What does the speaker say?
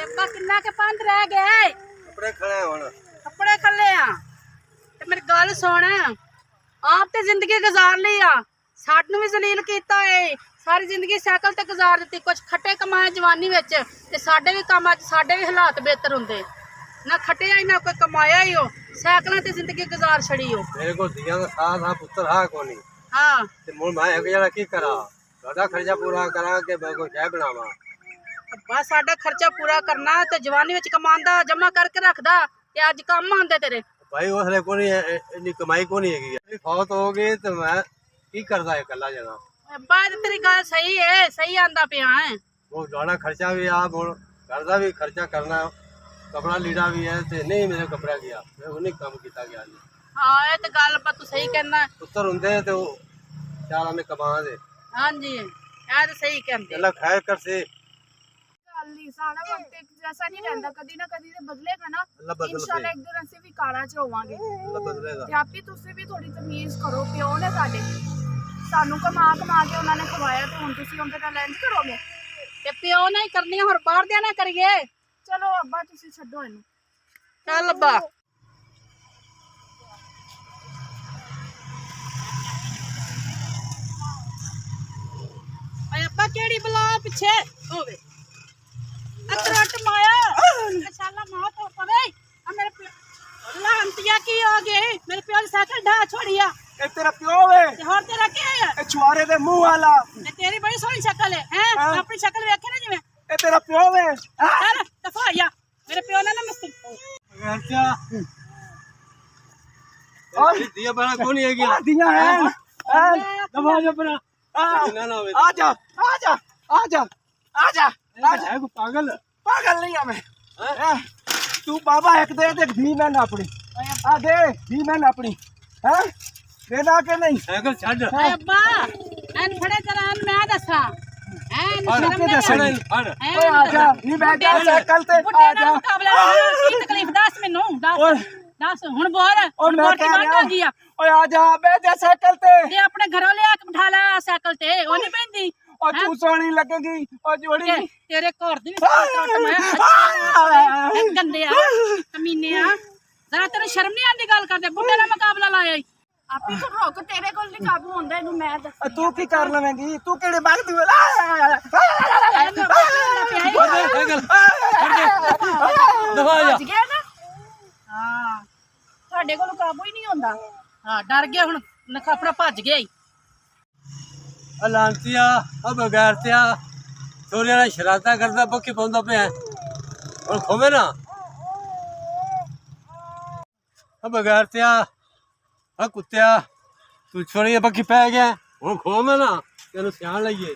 ਅੱਬਾ ਕਿੰਨਾ ਕੇ ਪੰਧ ਰਹਿ ਗਏ ਕੱਪੜੇ ਖੜੇ ਹੁਣ ਕੱਪੜੇ ਖੱਲੇ ਆ ਤੇ ਮੇਰੀ ਗੱਲ ਸੁਣ ਆਪ ਤੇ ਜ਼ਿੰਦਗੀ ਗੁਜ਼ਾਰ ਲਈ ਆ ਸਾਨੂੰ ਵੀ ਜ਼ਲੀਲ ਕੀਤਾ ਏ ਸਾਰੀ ਜ਼ਿੰਦਗੀ ਸਾਈਕਲ ਤੇ ਗੁਜ਼ਾਰ ਦਿੱਤੀ ਕੁਝ ਖੱਟੇ ਕਮਾਏ ਜਵਾਨੀ ਵਿੱਚ ਤੇ ਸਾਡੇ ਵੀ ਕੰਮ ਅੱਜ ਸਾਡੇ ਵੀ ਹਾਲਾਤ ਬਿਹਤਰ ਹੁੰਦੇ ਨਾ ਖੱਟਿਆ ਹੀ ਨਾ ਕੋਈ ਕਮਾਇਆ ਹੀ ਹੋ ਸਾਈਕਲਾਂ ਤੇ ਜ਼ਿੰਦਗੀ ਗੁਜ਼ਾਰ ਛੜੀ ਹੋ ਮੇਰੇ ਕੋਲ ਧੀਆਂ ਦਾ ਸਾਥ ਆ ਪੁੱਤਰ ਆ ਕੋਨੀ ਹਾਂ ਤੇ ਹੁਣ ਮੈਂ ਇੱਕ ਜਣਾ ਕੀ ਕਰਾਂ ਤੁਹਾਡਾ ਖਰਚਾ ਪੂਰਾ ਕਰਾਂ ਕਿ ਮੈਂ ਕੋਈ ਚਾਹ ਬਣਾਵਾਂ ਬਸ ਸਾਡਾ ਖਰਚਾ ਪੂਰਾ ਕਰਨਾ ਤੇ ਜਵਾਨੀ ਵਿੱਚ ਕਮਾਉਂਦਾ ਜਮਾ ਕਰਕੇ ਰੱਖਦਾ ਤੇ ਅੱਜ ਕੰਮ ਆਉਂਦੇ ਤੇਰੇ ਭਾਈ ਉਸਲੇ ਕੋਨੀ ਇੰਨੀ ਕਮਾਈ ਕੋਨੀ ਹੈਗੀ ਫੌਤ ਹੋ ਗਈ ਤੇ ਮੈਂ ਕੀ ਕਰਦਾ ਇਕੱਲਾ ਜਣਾ ਬਾਅਦ ਤੇਰੀ ਗੱਲ ਸਹੀ ਹੈ ਸਹੀ ਆਂਦਾ ਪਿਆ ਹੈ ਉਹ ਤੁਹਾਡਾ ਖਰਚਾ ਵੀ ਆਪ ਹੁਣ ਘਰ ਦਾ ਵੀ ਖਰਚਾ ਕਰਨਾ ਕਪੜਾ ਲੀੜਾ ਵੀ ਹੈ ਤੇ ਨਹੀਂ ਮੇਰੇ ਕੱਪੜਾ ਗਿਆ ਮੈਂ ਉਹ ਨਹੀਂ ਕੰਮ ਕੀਤਾ ਗਿਆ ਜੀ ਹਾਂ ਇਹ ਤੇ ਗੱਲ ਪਰ ਤੂੰ ਸਹੀ ਕਹਿਣਾ ਪੁੱਤਰ ਹੁੰਦੇ ਤੇ ਉਹ ਚਾਰਾਂ ਨੇ ਕਮਾ ਦੇ ਹਾਂਜੀ ਇਹ ਤੇ ਸਹੀ ਕਹਿੰਦੇ ਅੱਲਾ ਖੈਰ ਕਰ ਸੇ नहीं सारा वक्त एक जैसा नहीं रहता कदी ना कदी ते बदलेगा ना अल्लाह बदल इंशाल्लाह एक दिन ਅਸੀਂ ਵੀ ਕਾਰਾਂ ਚ ਹੋਵਾਂਗੇ ਅੱਲਾ ਬਦਲੇਗਾ ਤੇ ਆਪੀ ਤੁਸੀਂ ਵੀ ਥੋੜੀ ਤਮੀਜ਼ ਕਰੋ ਪਿਓ ਨੇ ਸਾਡੇ ਸਾਨੂੰ ਕਮਾ ਕਮਾ ਕੇ ਉਹਨਾਂ ਨੇ ਖਵਾਇਆ ਤੇ ਹੁਣ ਤੁਸੀਂ ਉਹਦੇ ਨਾਲ ਇੰਜ ਕਰੋਗੇ ਤੇ ਪਿਓ ਨਹੀਂ ਕਰਨੀ ਹੋਰ ਬਾਹਰ ਦੇ ਨਾ ਕਰੀਏ ਚਲੋ ਅੱਬਾ ਤੁਸੀਂ ਛੱਡੋ ਇਹਨੂੰ ਚੱਲ ਅੱਬਾ ਓਏ ਅੱਬਾ ਕਿਹੜੀ ਬਲਾ ਪਿੱਛੇ ਹੋਵੇ ਅਤਰਟ ਮਾਇਆ ਸਾਲਾ ਮਾਂ ਤੋਂ ਪਵੇ ਆ ਮੇਰੇ ਪਿਓ ਲਾਂਤੀਆ ਕੀ ਹੋ ਗਏ ਮੇਰੇ ਪਿਓ ਦੀ ਸਾਈਕਲ ਢਾ ਛੋੜੀਆ ਇਹ ਤੇਰਾ ਪਿਓ ਵੇ ਤੇ ਹੋਰ ਤੇਰਾ ਕੀ ਹੈ ਇਹ ਛੁਆਰੇ ਦੇ ਮੂੰਹ ਵਾਲਾ ਤੇ ਤੇਰੀ ਬੜੀ ਸੋਹਣੀ ਸ਼ਕਲ ਹੈ ਹੈ ਆਪਣੀ ਸ਼ਕਲ ਵੇਖੇ ਨਾ ਜਿਵੇਂ ਇਹ ਤੇਰਾ ਪਿਓ ਵੇ ਚੱਲ ਦਫਾ ਜਾ ਮੇਰੇ ਪਿਓ ਨਾਲ ਨਾ ਮਸਤੀ ਖਰਚਾ ਓਏ ਧੀਆ ਬਣਾ ਕੋਨੀ ਹੈਗੀ ਦੀਆਂ ਹੈ ਦਵਾ ਜਾ ਬਣਾ ਆ ਨਾ ਹੋਵੇ ਆ ਜਾ ਆ ਜਾ ਆ ਜਾ ਆ ਜਾ ਹੈ ਕੋ ਪਾਗਲ ਪਾਗਲ ਨਹੀਂ ਆ ਮੈਂ ਤੂੰ ਬਾਬਾ ਇੱਕ ਦੇ ਵੀ ਮੈਂ ਆਪਣੀ ਆ ਦੇ ਵੀ ਮੈਂ ਆਪਣੀ ਹੈ ਦੇਦਾ ਕਿ ਨਹੀਂ ਸਾਈਕਲ ਛੱਡ ਓਏ ਅੱਬਾ ਐਨ ਫੜੇ ਤੇਰਾ ਮੈਂ ਦੱਸਾਂ ਐਨ ਸ਼ਰਮ ਕਿੱਥੇ ਨਹੀਂ ਦੱਸਣਾ? ਆਉਂਦੀ ਓਏ ਆ ਜਾ ਨਹੀਂ ਬੈਠ ਜਾ ਸਾਈਕਲ ਤੇ ਆ ਜਾ ਕੀ ਤਕਲੀਫ ਦੱਸ ਮੈਨੂੰ ਦੱਸ ਹੁਣ ਬੋਲ ਓ ਮੈਂ ਬੋਲ ਕਹਿ ਬੰਦ ਰਿਹਾ ਹੋ ਗਈ ਆ ਓਏ ਆ ਜਾ ਬੈਠ ਜਾ ਸਾਈਕਲ ਤੇ ਤੇ ਆਪਣੇ ਘਰੋਂ ਲਿਆ ਕੇ ਬਿਠਾ ਲੈ ਸਾਈਕਲ ਤੇ ਉਹ ਨਹੀਂ ਪੈਂਦੀ ਓ ਤੂੰ ਸੋਹਣੀ ਲੱਗੇਗੀ ਓ ਜੋੜੀ ਤੇਰੇ ਘਰ ਦੀ ਵੀ ਗੰਦੇ ਆ ਕਮੀਨੇ ਆ ਜ਼ਰਾ ਤੈਨੂੰ ਸ਼ਰਮ ਨਹੀਂ ਆਉਂਦੀ ਗੱਲ ਕਰਦੇ ਬੁੱਢੇ ਨਾਲ ਮੁਕਾਬਲਾ ਲਾਇਆ ਈ ਆਪੀ ਤੂੰ ਰੁਕ ਤੇਰੇ ਕੋਲ ਨਹੀਂ ਕਾਬੂ ਹੁੰਦਾ ਇਹਨੂੰ ਮੈਂ ਦੱਸ ਤੂੰ ਕੀ ਕਰ ਲਵੇਂਗੀ ਤੂੰ ਕਿਹੜੇ ਮੰਗਦੀ ਵੇ ਸਾਈਕਲ ਦਵਾ ਜਾ ਭੱਜ ਗਿਆ ਨਾ ਹਾਂ ਤੁਹਾਡੇ ਕੋਲ ਕਾਬੂ ਹੀ ਨਹੀਂ ਹੁੰਦਾ ਹਾਂ ਡਰ ਗਿਆ ਹੁਣ ਨਖਾਪੜਾ ਭੱਜ ਗਿਆ ਈ ਲਾਂਤੀਆ ਆ ਬਗੈਰ ਤੇ ਆ ਸੋਰੀਆਂ ਨਾਲ ਸ਼ਰਾਰਤਾਂ ਕਰਦਾ ਪੱਕੀ ਪਾਉਂਦਾ ਪਿਆ ਹੁਣ ਖੋਵੇ ਨਾ ਆ ਬਗੈਰ ਤੇ ਆ ਕੁੱਤਿਆ ਤੂੰ ਛੋਰੀਆਂ ਪੱਕੀ ਪੈ ਗਿਆ ਹੁਣ ਖੋਵੇ ਨਾ ਤੈਨੂੰ ਸਿਆਣ ਲਈਏ